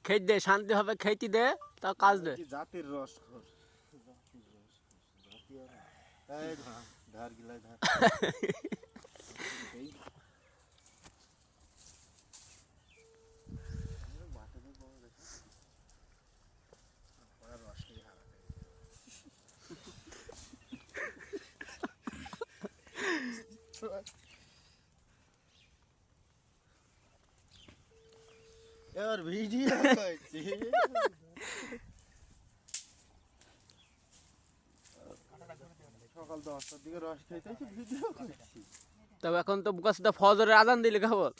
খেত দে, শান্তি হবে, খেতি দে, তা কাজ দে। জাতির রস ধার গিলাই ধার এবার ভিডিও করছি সকাল 10টার দিকে রস খাইতে ভিডিও করছি। তবে এখন তো বুকাসুদা ফজরের আজান দিলে খবর।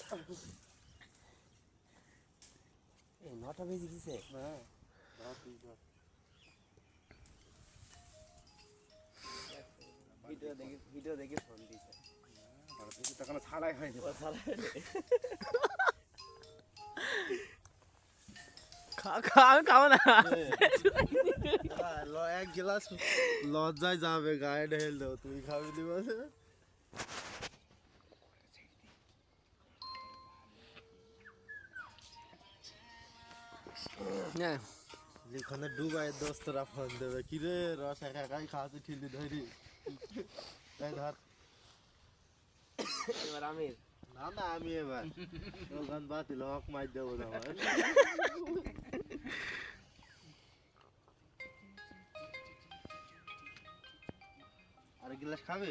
9টা বেজে গেছে। হ্যাঁ ভিডিও দেখে ফোন দিছে। তখন ছাড়াই হয়নি। আমি খাবো না। এক গ্লাস লজ্জায় যাবে গায়ে ঢেল দেও, তুই খাবি নি বলে। যেখানে ডুবাই দোস্তরা ফোন দেবে, কিরে রস একা একাই খাওয়াতে ঠিলি ধরি ধর। এবার আমির না না আমি এবার ওখান বাতিল হক মাই দেবো আমার। আর গিলাস খাবে?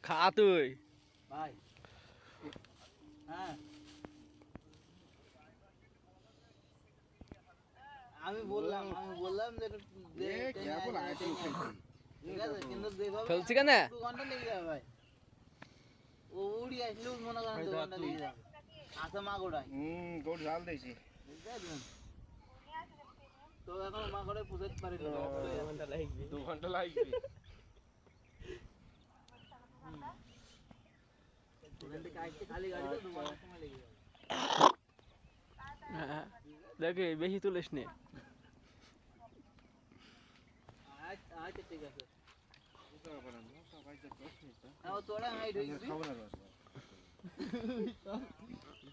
খা তুই। ভাই হ্যাঁ আমি বললাম যে ঠিক আছে, কিন্তু ফেলছি কেন? 2 ঘন্টা লেগে যাবে ভাই। ও উড়ি আসলেও মনে করেন 2 ঘন্টা লেগে যাবে। আচ্ছা মাগোড়াই গোট জাল দিয়েছি তো এখন মাগোড়াই পুষাতে পারি না। 2 ঘন্টা লাগবে। খালি গাড়িতে 2 ঘন্টা সময় লেগে যাবে। দেখে বেশি তুলিস নে। আচ্ছা ঠিক আছে। তোরা হাইট হইবি।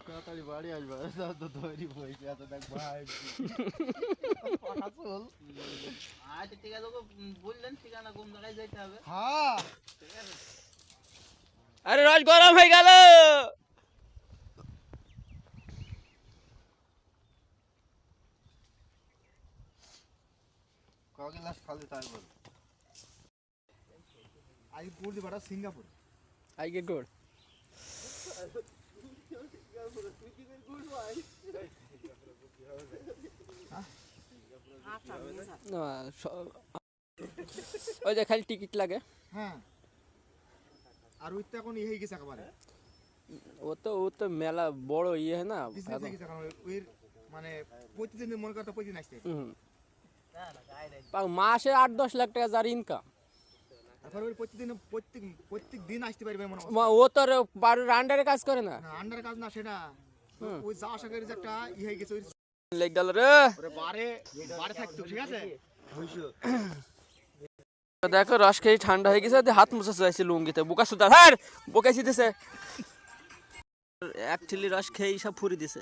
তাড়াতাড়ি বাড়ি আসবে তো তৈরি হয়েছে এত দেখ ভাই। আচ্ছা ঠিক আছে, ওকে বললেন ঠিকানা কোন জায়গায় যাইতে হবে। হ্যাঁ ঠিক আছে। আরে রস গরম হয়ে গেল। ক গ্লাস খালি তাই বল। আই পুর দি বড় সিঙ্গাপুর। I get good. ওই যে খালি টিকিট লাগে। হ্যাঁ আর ওই তো এখন হয়ে গেছে একেবারে। ও তো মেলা বড় ইয়ে না বিজনেস হয়ে গেছে এখন। ওই মানে প্রতিদিন মনে করতে প্রতিদিন আসছে। মাসে 8-10 লাখ টাকা যার ইনকাম। এখন ওই প্রত্যেক দিন আসতে পারবে মনে হয়। ও তো বাড়ির আন্ডারে কাজ করে না। আন্ডার কাজ না সেটা। ওই যা আশা করি যে একটা হয়ে গেছে। লেগ গেল রে। বারে থাকতো ঠিক আছে। দেখো রস খেয়ে ঠান্ডা হয়ে গেছে, হাত মুছে চাইছে লুঙ্গিতে। বুকা সুদা হ্যাঁ বোকাইছি দিছে, এক ঠিলি রস খেয়ে সব ফুরি দিছে।